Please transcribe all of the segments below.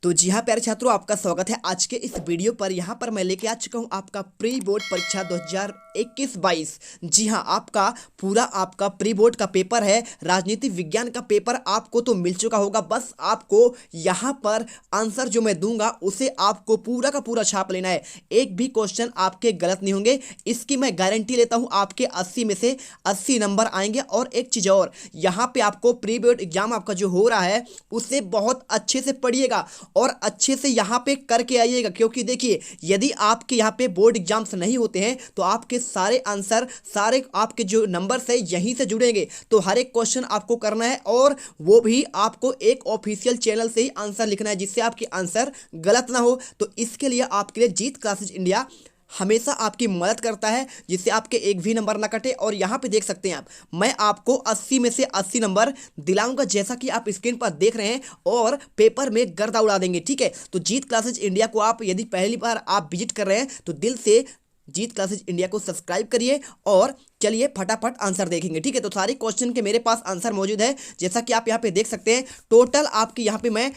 तो जी हाँ प्यारे छात्रों, आपका स्वागत है आज के इस वीडियो पर। यहाँ पर मैं लेके आ चुका हूँ आपका प्री बोर्ड परीक्षा 2021-22। जी हाँ, आपका प्री बोर्ड का पेपर है, राजनीति विज्ञान का पेपर आपको तो मिल चुका होगा। बस आपको यहाँ पर आंसर जो मैं दूंगा उसे आपको पूरा का पूरा छाप लेना है। एक भी क्वेश्चन आपके गलत नहीं होंगे, इसकी मैं गारंटी लेता हूँ। आपके 80 में से 80 नंबर आएंगे। और एक चीज़ और, यहाँ पे आपको प्री बोर्ड एग्जाम आपका जो हो रहा है उसे बहुत अच्छे से पढ़िएगा और अच्छे से यहाँ पे करके आइएगा, क्योंकि देखिए यदि आपके यहाँ पे बोर्ड एग्जाम्स नहीं होते हैं तो आपके सारे आंसर, सारे आपके जो नंबर्स है यहीं से जुड़ेंगे। तो हर एक क्वेश्चन आपको करना है और वो भी आपको एक ऑफिशियल चैनल से ही आंसर लिखना है, जिससे आपके आंसर गलत ना हो। तो इसके लिए आपके लिए जीत क्लासेज इंडिया हमेशा आपकी मदद करता है, जिससे आपके एक भी नंबर ना कटे। और यहाँ पे देख सकते हैं आप, मैं आपको 80 में से 80 नंबर दिलाऊंगा, जैसा कि आप स्क्रीन पर देख रहे हैं, और पेपर में गर्दा उड़ा देंगे। ठीक है, तो जीत क्लासेज इंडिया को आप यदि पहली बार आप विजिट कर रहे हैं तो दिल से जीत क्लासेज इंडिया को सब्सक्राइब करिए और चलिए फटाफट आंसर देखेंगे। ठीक है, तो सारे क्वेश्चन के मेरे पास आंसर मौजूद है, जैसा कि आप यहाँ पे देख सकते हैं। टोटल आपके यहाँ पे मैं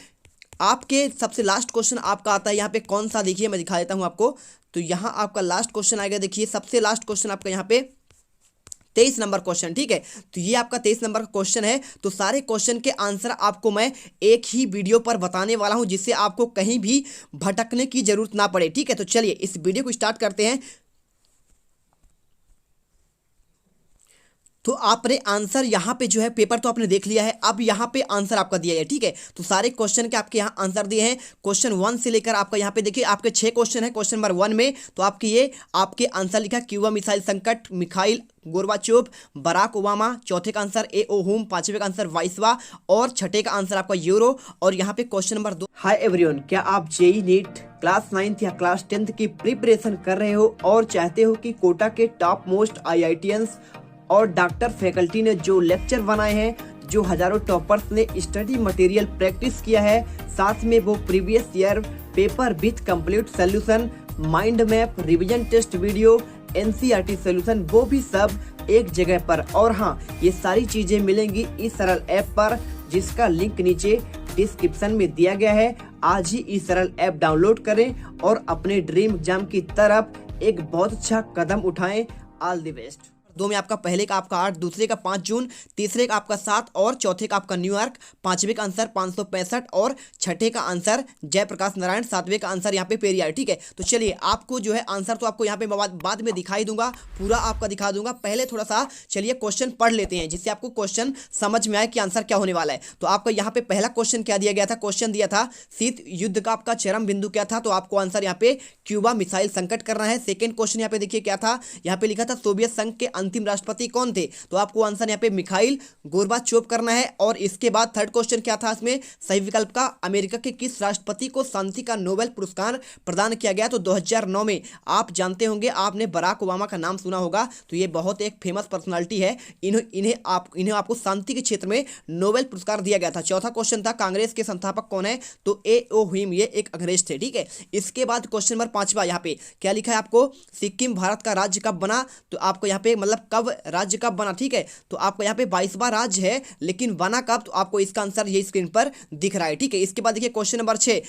आपके सबसे लास्ट क्वेश्चन आपका आता है यहाँ पे कौन सा, देखिए मैं दिखा देता हूँ आपको। तो यहाँ आपका लास्ट क्वेश्चन आएगा, देखिए सबसे लास्ट क्वेश्चन आपका यहाँ पे 23 नंबर क्वेश्चन। ठीक है, तो ये आपका 23 नंबर का क्वेश्चन है। तो सारे क्वेश्चन के आंसर आपको मैं एक ही वीडियो पर बताने वाला हूं, जिससे आपको कहीं भी भटकने की जरूरत ना पड़े। ठीक है, तो चलिए इस वीडियो को स्टार्ट करते हैं। तो आपने आंसर यहाँ पे जो है, पेपर तो आपने देख लिया है, अब यहाँ पे आंसर आपका दिया है। ठीक है, तो सारे क्वेश्चन के आपके यहाँ आंसर दिए हैं। क्वेश्चन 1 से लेकर आपका यहाँ पे देखिए आपके 6 क्वेश्चन है। क्वेश्चन नंबर 1 में तो आपके ये आपके आंसर लिखा क्यूबा मिसाइल संकट, मिखाइल गोर्बाचोव, बराक ओबामा। चौथे का आंसर ए.ओ. हुम, पांचवे का आंसर वाइसवा और छठे का आंसर आपका यूरो। और यहाँ पे क्वेश्चन नंबर 2, हाय एवरीवन, क्या आप जेई नीट क्लास 9th या क्लास 10th की प्रिपरेशन कर रहे हो और चाहते हो कि कोटा के टॉप मोस्ट IITians और डॉक्टर फैकल्टी ने जो लेक्चर बनाए हैं, जो हजारों टॉपर्स ने स्टडी मटेरियल प्रैक्टिस किया है, साथ में वो previous year paper with complete solution, mind map, revision test video, NCERT solution, वो भी सब एक जगह पर। और हाँ, ये सारी चीजें मिलेंगी इस सरल ऐप पर, जिसका लिंक नीचे डिस्क्रिप्शन में दिया गया है। आज ही इस सरल ऐप डाउनलोड करें और अपने ड्रीम एग्जाम की तरफ एक बहुत अच्छा कदम उठाएं। All the best. 2 में आपका पहले का आपका 8, दूसरे का 5 जून, तीसरे का आपका 7 और चौथे का आपका न्यूयॉर्क, पांचवे का आंसर 565 और छठे का आंसर जयप्रकाश नारायण, सातवें का आंसर यहाँ पे पेरियार। ठीक है, तो चलिए आपको जो है आंसर तो आपको यहाँ पे बाद में दिखाई दूंगा, पूरा आपका दिखा दूंगा। पहले थोड़ा सा चलिए क्वेश्चन पढ़ लेते हैं, जिससे आपको क्वेश्चन समझ में आए कि आंसर क्या होने वाला है। तो आपका यहाँ पे पहला क्वेश्चन क्या दिया गया था, क्वेश्चन दिया था शीत युद्ध का आपका चरम बिंदु क्या था, तो आपको आंसर यहाँ पे क्यूबा मिसाइल संकट करना है। सेकेंड क्वेश्चन यहाँ पे देखिए क्या था, यहाँ पे लिखा था सोवियत संघ के अंतिम राष्ट्रपति कौन थे, तो आपको आंसर यहाँ पे मिखाइल गोर्बाचोव करना है। और इसके बाद थर्ड क्वेश्चन क्या था, इसमें सही विकल्प का अमेरिका के किस राष्ट्रपति को शांति का नोबेल पुरस्कार प्रदान किया गया, तो 2009 में। आप जानते होंगे, आपने बराक ओबामा का नाम सुना होगा, तो ये बहुत एक फेमस पर्सनालिटी है। इन्हें आपको शांति के क्षेत्र में नोबेल पुरस्कार दिया गया था। चौथा क्वेश्चन था कांग्रेस के संस्थापक कौन है, तो ए.ओ. हुम, ये एक अंग्रेज थे। ठीक है, इसके बाद क्वेश्चन नंबर 5वां, यहाँ पे क्या लिखा है आपको, सिक्किम भारत का राज्य कब बना, तो आपको यहाँ पे मतलब कब राज्य कब बना। ठीक है, तो आपको यहाँ पे 22वां राज्य है, लेकिन बना कब, तो आपको इसका आंसर ये स्क्रीन पर दिख रहा है। ठीक है, इसके बाद देखिए क्वेश्चन नंबर 6,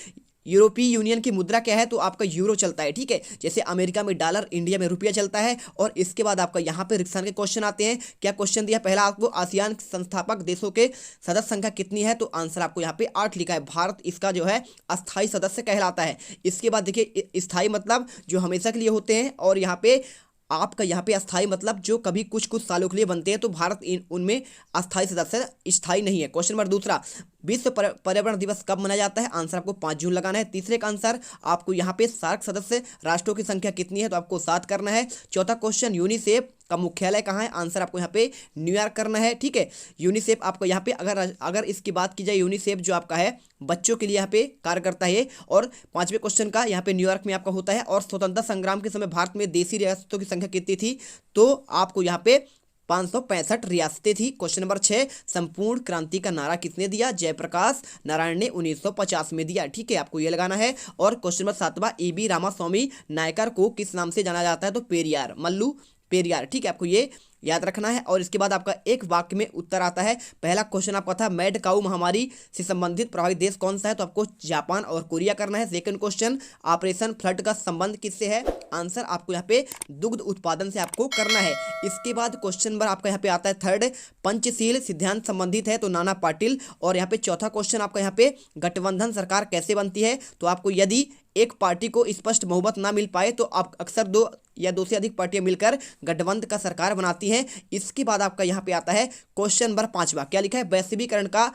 यूरोपीय यूनियन की मुद्रा क्या है, तो आपका यूरो चलता है। ठीक है, जैसे अमेरिका में डॉलर, इंडिया में रुपया चलता है। और इसके बाद आपका यहाँ पे रिक्सान के क्वेश्चन आते हैं। क्या क्वेश्चन दिया, पहला आपको आसियान संस्थापक देशों के सदस्य संख्या कितनी है, तो आंसर आपको यहाँ पे 8 लिखा है। भारत इसका जो है अस्थायी सदस्य कहलाता है। इसके बाद देखिए स्थायी मतलब जो हमेशा के लिए होते हैं, और यहाँ पे आपका यहाँ पे अस्थाई मतलब जो कभी कुछ कुछ सालों के लिए बनते हैं, तो भारत उनमें अस्थाई सदस्य स्थायी नहीं है। क्वेश्चन नंबर 2, विश्व पर्यावरण दिवस कब मनाया जाता है, आंसर आपको 5 जून लगाना है। तीसरे का आंसर आपको यहाँ पे सार्क सदस्य राष्ट्रों की संख्या कितनी है, तो आपको 7 करना है। चौथा क्वेश्चन, यूनिसेफ का मुख्यालय कहाँ है, आंसर आपको यहाँ पे न्यूयॉर्क करना है। ठीक है, यूनिसेफ आपको यहाँ पे अगर इसकी बात की जाए, यूनिसेफ जो आपका है बच्चों के लिए यहाँ पे कार्य करता है। और 5वें क्वेश्चन का यहाँ पे न्यूयॉर्क में आपका होता है। और स्वतंत्रता संग्राम के समय भारत में देशी रियासतों की संख्या कितनी थी, तो आपको यहाँ पे 565 रियासतें थी। क्वेश्चन नंबर 6, संपूर्ण क्रांति का नारा किसने दिया, जयप्रकाश नारायण ने 1950 में दिया। ठीक है, आपको ये लगाना है। और क्वेश्चन नंबर 7वां, E.B. रामास्वामी नायकर को किस नाम से जाना जाता है, तो पेरियार, मल्लू पेरियार। ठीक है, आपको ये याद रखना है। और इसके बाद आपका एक वाक्य में उत्तर आता है। पहला क्वेश्चन आपका था मैड काऊ महामारी से संबंधित प्रभावित देश कौन सा है, तो आपको जापान और कोरिया करना है। सेकंड क्वेश्चन ऑपरेशन फ्लड का संबंध किससे है, आंसर आपको यहाँ पे दुग्ध उत्पादन से आपको करना है। इसके बाद क्वेश्चन नंबर आपका यहाँ पे आता है थर्ड, पंचशील सिद्धांत संबंधित है, तो नाना पाटिल। और यहाँ पे चौथा क्वेश्चन आपका यहाँ पे गठबंधन सरकार कैसे बनती है, तो आपको यदि एक पार्टी को स्पष्ट बहुमत ना मिल पाए तो आप अक्सर दो या दो से अधिक पार्टियां मिलकर गठबंधन का सरकार बनाती हैं। इसके बाद आपका यहाँ पे आता है क्वेश्चन नंबर 5वां, क्या लिखा है, वैश्वीकरण का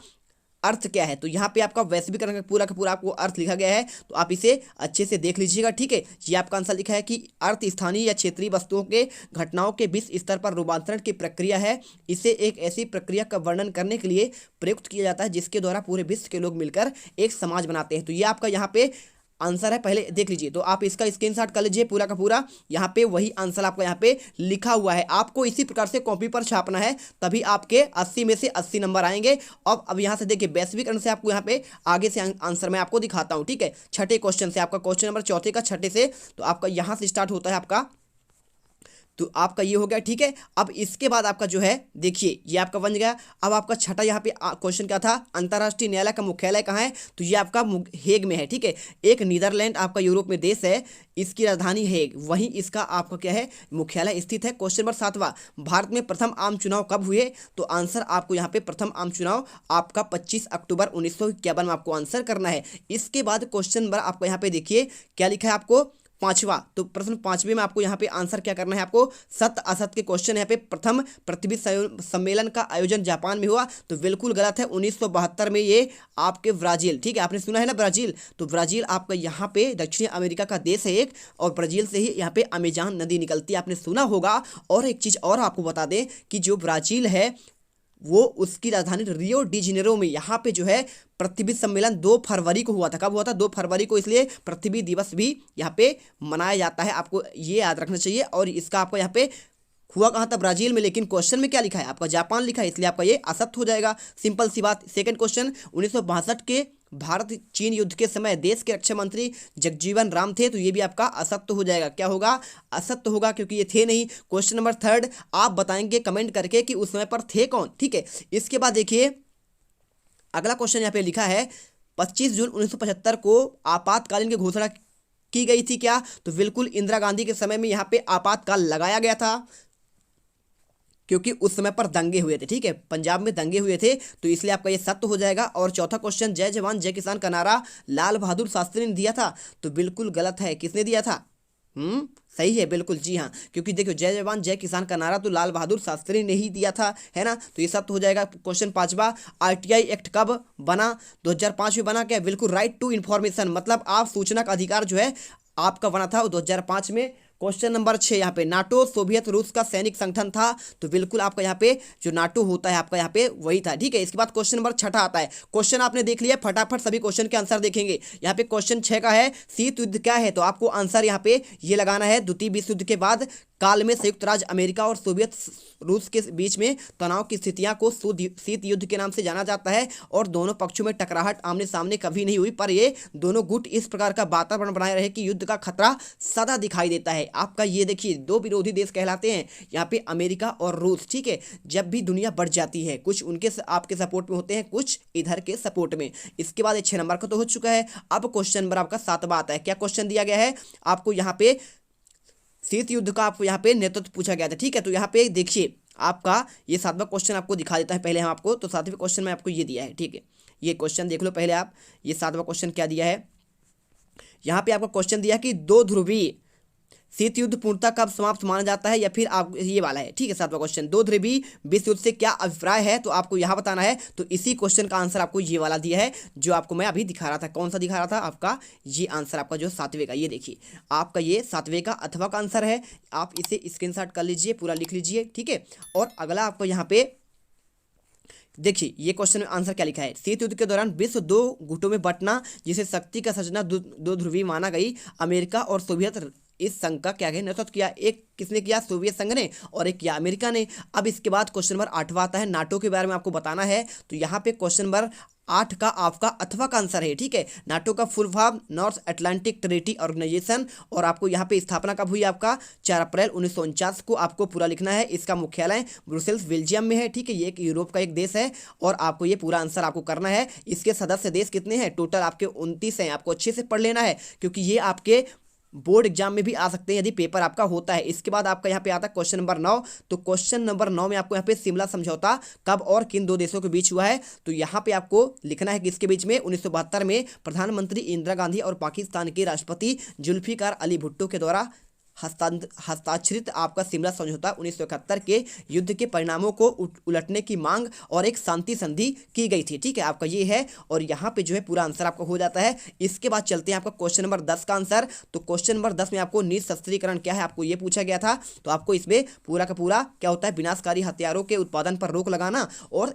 अर्थ क्या है, तो यहाँ पे आपका वैश्वीकरण का पूरा आपको अर्थ लिखा गया है, तो आप इसे अच्छे से देख लीजिएगा, ठीक है। ये आपका आंसर लिखा है कि अर्थ स्थानीय या क्षेत्रीय वस्तुओं के घटनाओं के विश्व स्तर पर रूपांतरण की प्रक्रिया है। इसे एक ऐसी प्रक्रिया का वर्णन करने के लिए प्रयुक्त किया जाता है जिसके द्वारा पूरे विश्व के लोग मिलकर एक समाज बनाते हैं। तो ये आपका यहाँ पे आंसर है, पहले देख लीजिए। तो आप इसका स्क्रीनशॉट कर लीजिए पूरा का पूरा, यहाँ पे वही आंसर आपका यहाँ पे लिखा हुआ है। आपको इसी प्रकार से कॉपी पर छापना है, तभी आपके 80 में से 80 नंबर आएंगे। अब यहाँ से देखिए वैश्वीकरण से आपको यहाँ पे आगे से आंसर मैं आपको दिखाता हूँ, ठीक है। छठे क्वेश्चन से आपका क्वेश्चन नंबर चौथे का छठे से, तो आपका यहाँ से स्टार्ट होता है आपका, तो आपका ये हो गया, ठीक है। अब इसके बाद आपका जो है देखिए ये आपका बन गया। अब आपका छठा यहाँ पे क्वेश्चन क्या था, अंतर्राष्ट्रीय न्यायालय का मुख्यालय कहाँ है, तो ये आपका हेग में है, ठीक है। एक नीदरलैंड आपका यूरोप में देश है, इसकी राजधानी हेग, वहीं इसका आपका क्या है मुख्यालय स्थित है। क्वेश्चन नंबर 7वां, भारत में प्रथम आम चुनाव कब हुए, तो आंसर आपको यहाँ पे प्रथम आम चुनाव आपका 25 अक्टूबर 1951 में आपको आंसर करना है। इसके बाद क्वेश्चन नंबर आपका यहाँ पे देखिए क्या लिखा है आपको 5वां, तो प्रश्न 5वें में आपको यहाँ पे आंसर क्या करना है, आपको सत्य असत्य के क्वेश्चन। यहाँ पे प्रथम पृथ्वी सम्मेलन का आयोजन जापान में हुआ, तो बिल्कुल गलत है, 1972 में ये आपके ब्राजील, ठीक है, आपने सुना है ना ब्राजील, तो ब्राजील आपका यहाँ पे दक्षिण अमेरिका का देश है एक, और ब्राजील से ही यहाँ पे अमेज़न नदी निकलती है, आपने सुना होगा। और एक चीज़ और आपको बता दें कि जो ब्राजील है वो उसकी राजधानी रियो डी जेनेरो में यहाँ पे जो है पृथ्वी सम्मेलन 2 फरवरी को हुआ था। कब हुआ था, 2 फरवरी को, इसलिए पृथ्वी दिवस भी यहाँ पे मनाया जाता है, आपको ये याद रखना चाहिए। और इसका आपको यहाँ पे हुआ कहाँ था, ब्राजील में, लेकिन क्वेश्चन में क्या लिखा है आपका जापान लिखा है, इसलिए आपका ये असत्य हो जाएगा, सिंपल सी बात। सेकंड क्वेश्चन, 1962 के भारत चीन युद्ध के समय देश के रक्षा मंत्री जगजीवन राम थे, तो ये भी आपका असत्य हो जाएगा। क्या होगा, असत्य होगा, क्योंकि ये थे नहीं। क्वेश्चन नंबर 3, आप बताएंगे कमेंट करके कि उस समय पर थे कौन, ठीक है। इसके बाद देखिए अगला क्वेश्चन यहाँ पे लिखा है 25 जून 1975 को आपातकालीन की घोषणा की गई थी क्या, तो बिल्कुल इंदिरा गांधी के समय में यहाँ पे आपातकाल लगाया गया था, क्योंकि उस समय पर दंगे हुए थे, ठीक है, पंजाब में दंगे हुए थे, तो इसलिए आपका ये सत्य हो जाएगा। और चौथा क्वेश्चन, जय जवान जय किसान का नारा लाल बहादुर शास्त्री ने दिया था, तो बिल्कुल गलत है, किसने दिया था, सही है, बिल्कुल जी हाँ, क्योंकि देखो जय जवान जय किसान का नारा तो लाल बहादुर शास्त्री ने ही दिया था, है ना, तो ये सत्य हो जाएगा। क्वेश्चन 5वां, आरटीआई एक्ट कब बना, 2005 में बना क्या, बिल्कुल राइट टू इन्फॉर्मेशन, मतलब आप सूचना का अधिकार जो है आपका बना था 2005 में। क्वेश्चन नंबर 6 यहाँ पे, नाटो सोवियत रूस का सैनिक संगठन था, तो बिल्कुल आपका यहाँ पे जो नाटो होता है आपका यहाँ पे वही था, ठीक है। इसके बाद क्वेश्चन नंबर 6 आता है, क्वेश्चन आपने देख लिया, फटाफट सभी क्वेश्चन के आंसर देखेंगे। यहाँ पे क्वेश्चन 6 का है, शीत युद्ध क्या है, तो आपको आंसर यहाँ पे ये लगाना है, द्वितीय विश्व युद्ध के बाद काल में संयुक्त राज्य अमेरिका और सोवियत रूस के बीच में तनाव की स्थितियां को शीत युद्ध के नाम से जाना जाता है, और दोनों पक्षों में टकराहट आमने सामने कभी नहीं हुई, पर ये दोनों गुट इस प्रकार का वातावरण बनाए रहे कि युद्ध का खतरा सदा दिखाई देता है। आपका ये देखिए 2 विरोधी देश कहलाते हैं यहाँ पे अमेरिका और रूस, ठीक है। जब भी दुनिया बढ़ जाती है, कुछ उनके आपके सपोर्ट में होते हैं, कुछ इधर के सपोर्ट में। इसके बाद 6 नंबर का तो हो चुका है। अब क्वेश्चन नंबर आपका 7वां आता है, क्या क्वेश्चन दिया गया है आपको, यहाँ पे शीत युद्ध का आपको यहाँ पे नेतृत्व पूछा गया था, ठीक है। तो यहाँ पे देखिए आपका ये 7वां क्वेश्चन आपको दिखा देता है पहले हम आपको, तो 7वें क्वेश्चन में आपको ये दिया है, ठीक है। ये क्वेश्चन देख लो पहले आप, ये 7वां क्वेश्चन क्या दिया है, यहाँ पे आपको क्वेश्चन दिया कि 2 ध्रुवीय शीत युद्ध पूर्णतः कब समाप्त माना जाता है, या फिर आप ये वाला है, ठीक है। 7वां क्वेश्चन, 2 ध्रुवीय विश्व युद्ध से क्या अभिप्राय है, तो आपको यहाँ बताना है। तो इसी क्वेश्चन का आंसर आपको ये वाला दिया है जो आपको मैं अभी दिखा रहा था। कौन सा दिखा रहा था, आपका ये आंसर आपका जो 7वें का, ये देखिए आपका ये 7वें का अथवा का आंसर है। आप इसे स्क्रीनशॉट कर लीजिए, पूरा लिख लीजिए, ठीक है। और अगला आपको यहाँ पे देखिए ये क्वेश्चन में आंसर क्या लिखा है, शीत युद्ध के दौरान विश्व 2 गुटों में बंटना जिसे शक्ति का सजना 2 ध्रुवीय माना गई, अमेरिका और सोवियत इस संघ का क्या है नेतृत्व किया, एक किसने किया, सोवियत संघ ने, और एक किया अमेरिका ने। अब इसके बाद क्वेश्चन नंबर 8वां आता है, नाटो के बारे में आपको बताना है। तो यहाँ पे क्वेश्चन नंबर 8 का आपका अथवा का आंसर है, ठीक है। नाटो का full form North Atlantic Treaty Organization, और आपको यहाँ पे स्थापना कब हुई आपका 4 अप्रैल 1949 को आपको पूरा लिखना है। इसका मुख्यालय ब्रुसेल्स बेल्जियम में है, ठीक है। ये एक यूरोप का एक देश है और आपको ये पूरा आंसर आपको करना है। इसके सदस्य देश कितने हैं? टोटल आपके 29 हैं। आपको अच्छे से पढ़ लेना है क्योंकि ये आपके बोर्ड एग्जाम में भी आ सकते हैं यदि पेपर आपका होता है। इसके बाद आपका यहाँ पे आता है क्वेश्चन नंबर 9। तो क्वेश्चन नंबर 9 में आपको यहाँ पे शिमला समझौता कब और किन दो देशों के बीच हुआ है? तो यहाँ पे आपको लिखना है कि इसके बीच में 1972 में प्रधानमंत्री इंदिरा गांधी और पाकिस्तान के राष्ट्रपति जुल्फिकार अली भुट्टो के द्वारा हस्ताक्षरित आपका शिमला समझौता 1971 के युद्ध के परिणामों को उलटने की मांग और एक शांति संधि की गई थी, ठीक है। आपका ये है और यहाँ पे जो है पूरा आंसर आपका हो जाता है। इसके बाद चलते हैं आपका क्वेश्चन नंबर 10 का आंसर। तो क्वेश्चन नंबर 10 में आपको निशस्त्रीकरण क्या है आपको ये पूछा गया था। तो आपको इसमें पूरा का पूरा क्या होता है, विनाशकारी हथियारों के उत्पादन पर रोक लगाना और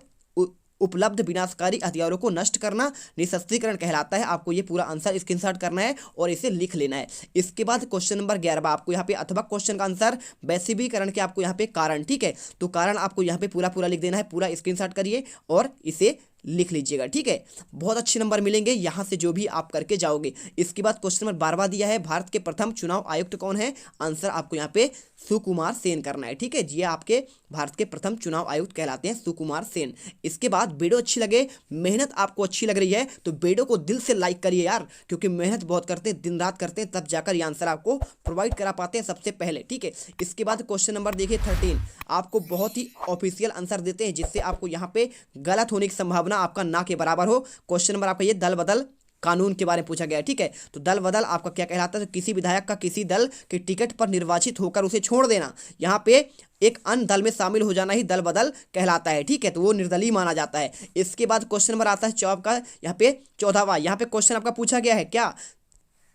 उपलब्ध विनाशकारी हथियारों को नष्ट करना निशस्त्रीकरण कहलाता है। आपको ये पूरा आंसर स्क्रीनशॉट करना है और इसे लिख लेना है। इसके बाद क्वेश्चन नंबर 11 आपको यहाँ पे अथवा क्वेश्चन का आंसर वैश्वीकरण के आपको यहाँ पे कारण, ठीक है। तो कारण आपको यहाँ पे पूरा लिख देना है, पूरा स्क्रीनशॉट करिए और इसे लिख लीजिएगा, ठीक है। बहुत अच्छे नंबर मिलेंगे यहाँ से जो भी आप करके जाओगे। इसके बाद क्वेश्चन नंबर 12 दिया है, भारत के प्रथम चुनाव आयुक्त कौन है? आंसर आपको यहाँ पे सुकुमार सेन करना है, ठीक है। ये आपके भारत के प्रथम चुनाव आयुक्त कहलाते हैं सुकुमार सेन। इसके बाद वीडियो अच्छी लगे, मेहनत आपको अच्छी लग रही है तो वीडियो को दिल से लाइक करिए यार, क्योंकि मेहनत बहुत करते हैं, दिन रात करते हैं, तब जाकर ये आंसर आपको प्रोवाइड करा पाते हैं सबसे पहले, ठीक है। इसके बाद क्वेश्चन नंबर देखिए 13, आपको बहुत ही ऑफिशियल आंसर देते हैं जिससे आपको यहाँ पे गलत होने की संभावना आपका ना के बराबर हो। क्वेश्चन नंबर आपका ये दल बदल कानून के बारे में पूछा गया है, ठीक है। तो दल बदल आपका क्या कहलाता है? तो किसी विधायक का किसी दल के टिकट पर निर्वाचित होकर उसे छोड़ देना, यहाँ पे एक अन्य दल में शामिल हो जाना ही दल बदल कहलाता है, ठीक है। तो वो निर्दलीय माना जाता है। इसके बाद क्वेश्चन नंबर आता है 14 का, यहाँ पे 14वां, यहाँ पे क्वेश्चन आपका पूछा गया है क्या,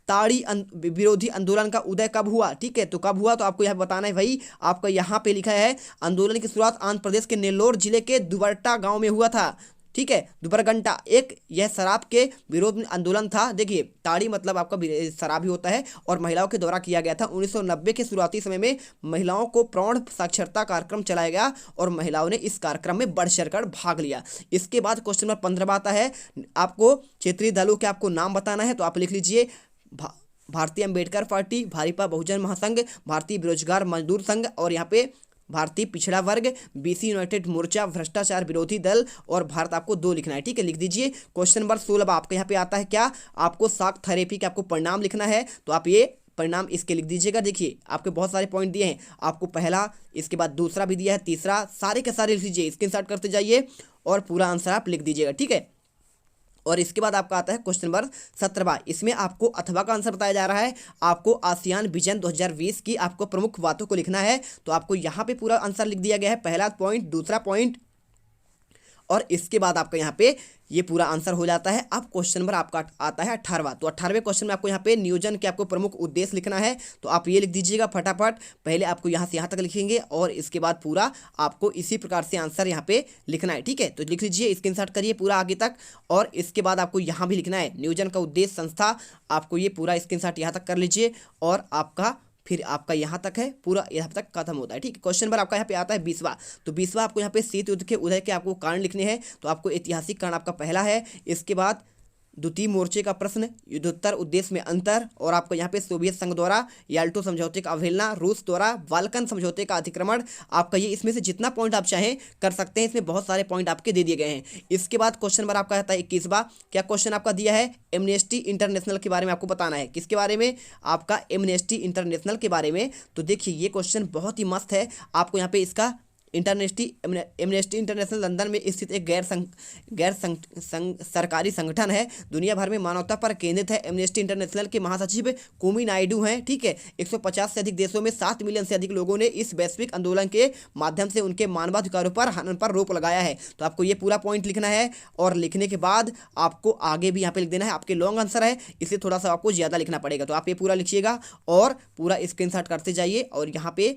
ताड़ी विरोधी आंदोलन का उदय कब हुआ, ठीक है। तो कब हुआ तो आपको यह बताना है भाई। आपका यहाँ पे लिखा है आंदोलन की शुरुआत आंध्र प्रदेश के नेल्लोर जिले के दुबर्टा गांव में हुआ था, ठीक है। दुबरगंटा एक यह शराब के विरोध में आंदोलन था। देखिए ताड़ी मतलब आपका शराब ही होता है और महिलाओं के द्वारा किया गया था। 1990 के शुरुआती समय में महिलाओं को प्रौढ़ साक्षरता कार्यक्रम चलाया गया और महिलाओं ने इस कार्यक्रम में बढ़ चढ़कर भाग लिया। इसके बाद क्वेश्चन नंबर 15 आता है, आपको क्षेत्रीय दलों के आपको नाम बताना है। तो आप लिख लीजिए भारतीय अंबेडकर पार्टी, भाजपा बहुजन महासंघ, भारतीय बेरोजगार मजदूर संघ और यहाँ पे भारतीय पिछड़ा वर्ग, बीसी यूनाइटेड मोर्चा, भ्रष्टाचार विरोधी दल और भारत आपको 2 लिखना है, ठीक है। लिख दीजिए। क्वेश्चन नंबर 16 आपके यहाँ पे आता है क्या, आपको शॉक थेरेपी के आपको परिणाम लिखना है। तो आप ये परिणाम इसके लिख दीजिएगा। देखिए आपके बहुत सारे पॉइंट दिए हैं, आपको पहला, इसके बाद दूसरा भी दिया है, तीसरा, सारे के सारे लिख लीजिए, स्क्रीनशॉट करते जाइए और पूरा आंसर आप लिख दीजिएगा, ठीक है। और इसके बाद आपका आता है क्वेश्चन नंबर 17। इसमें आपको अथवा का आंसर बताया जा रहा है। आपको आसियान विजन 2020 की आपको प्रमुख बातों को लिखना है। तो आपको यहाँ पे पूरा आंसर लिख दिया गया है, पहला पॉइंट, दूसरा पॉइंट और इसके बाद आपका यहाँ पे ये पूरा आंसर हो जाता है। अब क्वेश्चन नंबर आपका आता है 18वां। तो 18वें क्वेश्चन में आपको यहाँ पे नियोजन के आपको प्रमुख उद्देश्य लिखना है। तो आप ये लिख दीजिएगा फटाफट, पहले आपको यहाँ से यहाँ तक लिखेंगे और इसके बाद पूरा आपको इसी प्रकार से आंसर यहाँ पे लिखना है, ठीक है। तो लिख लीजिए, स्क्रीनशॉट करिए पूरा आगे तक और इसके बाद आपको यहाँ भी लिखना है नियोजन का उद्देश्य संस्था, आपको ये पूरा स्क्रीनशॉट यहाँ तक कर लीजिए और आपका फिर आपका यहाँ तक है, पूरा यहाँ तक खत्म होता है, ठीक है। क्वेश्चन नंबर आपका यहाँ पे आता है 20वां। तो 20वां आपको यहाँ पे शीत युद्ध के उदय के आपको कारण लिखने हैं। तो आपको ऐतिहासिक कारण आपका पहला है, इसके बाद द्वितीय मोर्चे का प्रश्न, युद्धोत्तर उद्देश्य में अंतर और आपको यहाँ पे सोवियत संघ द्वारा याल्टो समझौते का अवहेलना, रूस द्वारा बाल्कन समझौते का अतिक्रमण। आपका ये इसमें से जितना पॉइंट आप चाहें कर सकते हैं, इसमें बहुत सारे पॉइंट आपके दे दिए गए हैं। इसके बाद क्वेश्चन नंबर आपका आता है 21वां। क्या क्वेश्चन आपका दिया है, एमनेस्टी इंटरनेशनल के बारे में आपको बताना है। किसके बारे में? आपका एमनेस्टी इंटरनेशनल के बारे में। तो देखिए ये क्वेश्चन बहुत ही मस्त है। आपको यहाँ पे इसका एमनेस्टी इंटरनेशनल लंदन में स्थित एक गैर सरकारी संगठन है, दुनिया भर में मानवता पर केंद्रित है। एमनेस्टी इंटरनेशनल के महासचिव कुमी नायडू हैं, ठीक है। 150 से अधिक देशों में 7 मिलियन से अधिक लोगों ने इस वैश्विक आंदोलन के माध्यम से उनके मानवाधिकारों पर हनन पर रोक लगाया है। तो आपको ये पूरा पॉइंट लिखना है और लिखने के बाद आपको आगे भी यहाँ पे लिख देना है। आपके लॉन्ग आंसर है इसलिए थोड़ा सा आपको ज़्यादा लिखना पड़ेगा। तो आप ये पूरा लिखिएगा और पूरा स्क्रीनशॉट करते जाइए और यहाँ पे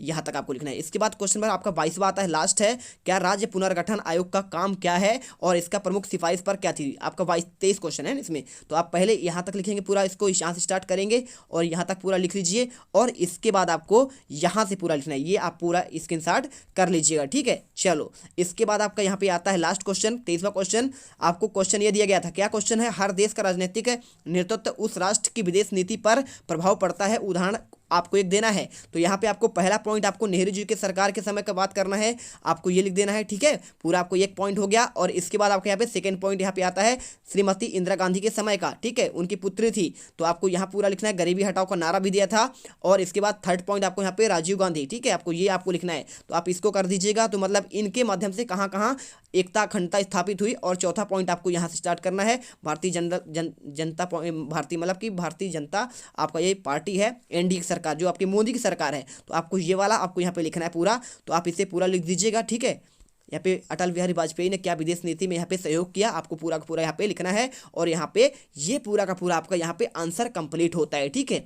यहाँ तक आपको लिखना है। इसके बाद क्वेश्चन नंबर आपका 22वां आता है, लास्ट है, क्या राज्य पुनर्गठन आयोग का काम क्या है और इसका प्रमुख सिफारिश पर क्या थी। आपका 23 क्वेश्चन है इसमें, तो आप पहले यहाँ तक लिखेंगे पूरा, इसको यहाँ से स्टार्ट करेंगे और यहाँ तक पूरा लिख लीजिए और इसके बाद आपको यहाँ से पूरा लिखना है। ये आप पूरा स्क्रीनशॉट कर लीजिएगा, ठीक है। चलो इसके बाद आपका यहाँ पे आता है लास्ट क्वेश्चन, 23वां क्वेश्चन। आपको क्वेश्चन ये दिया गया था, क्या क्वेश्चन है, हर देश का राजनीतिक नेतृत्व उस राष्ट्र की विदेश नीति पर प्रभाव पड़ता है, उदाहरण आपको एक देना है। तो यहाँ पे आपको पहला पॉइंट आपको नेहरू जी के सरकार के समय का बात करना है, आपको ये लिख देना है, ठीक है। पूरा आपको एक पॉइंट हो गया। और इसके बाद आपके यहाँ पे सेकंड पॉइंट यहाँ पे आता है श्रीमती इंदिरा गांधी के समय का, ठीक है, उनकी पुत्री थी, तो आपको यहाँ पूरा लिखना है, गरीबी हटाओ का नारा भी दिया था। और इसके बाद थर्ड पॉइंट आपको यहाँ पे राजीव गांधी, ठीक है, आपको ये आपको लिखना है, तो आप इसको कर दीजिएगा। तो मतलब इनके माध्यम से कहाँ कहाँ एकता अखंडता स्थापित हुई। और चौथा पॉइंट आपको यहाँ से स्टार्ट करना है, भारतीय जनता भारतीय मतलब कि भारतीय जनता आपका ये पार्टी है, एनडीए सरकार जो आपकी मोदी की सरकार है, तो आपको ये वाला आपको यहाँ पे लिखना है पूरा। तो आप इसे पूरा लिख दीजिएगा, ठीक है। यहाँ पे अटल बिहारी वाजपेयी ने क्या विदेश नीति में यहाँ पे सहयोग किया, आपको पूरा का पूरा यहाँ पे लिखना है। और यहाँ पे ये पूरा का पूरा आपका यहाँ पे आंसर कंप्लीट होता है, ठीक है।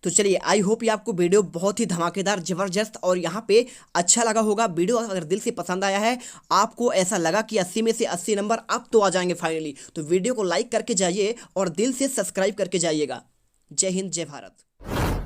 तो चलिए, आई होप ये आपको वीडियो बहुत ही धमाकेदार, जबरदस्त और यहाँ पे अच्छा लगा होगा। वीडियो अगर दिल से पसंद आया है, आपको ऐसा लगा कि 80 में से 80 नंबर अब तो आ जाएंगे फाइनली, तो वीडियो को लाइक करके जाइए और दिल से सब्सक्राइब करके जाइएगा। जय हिंद, जय भारत।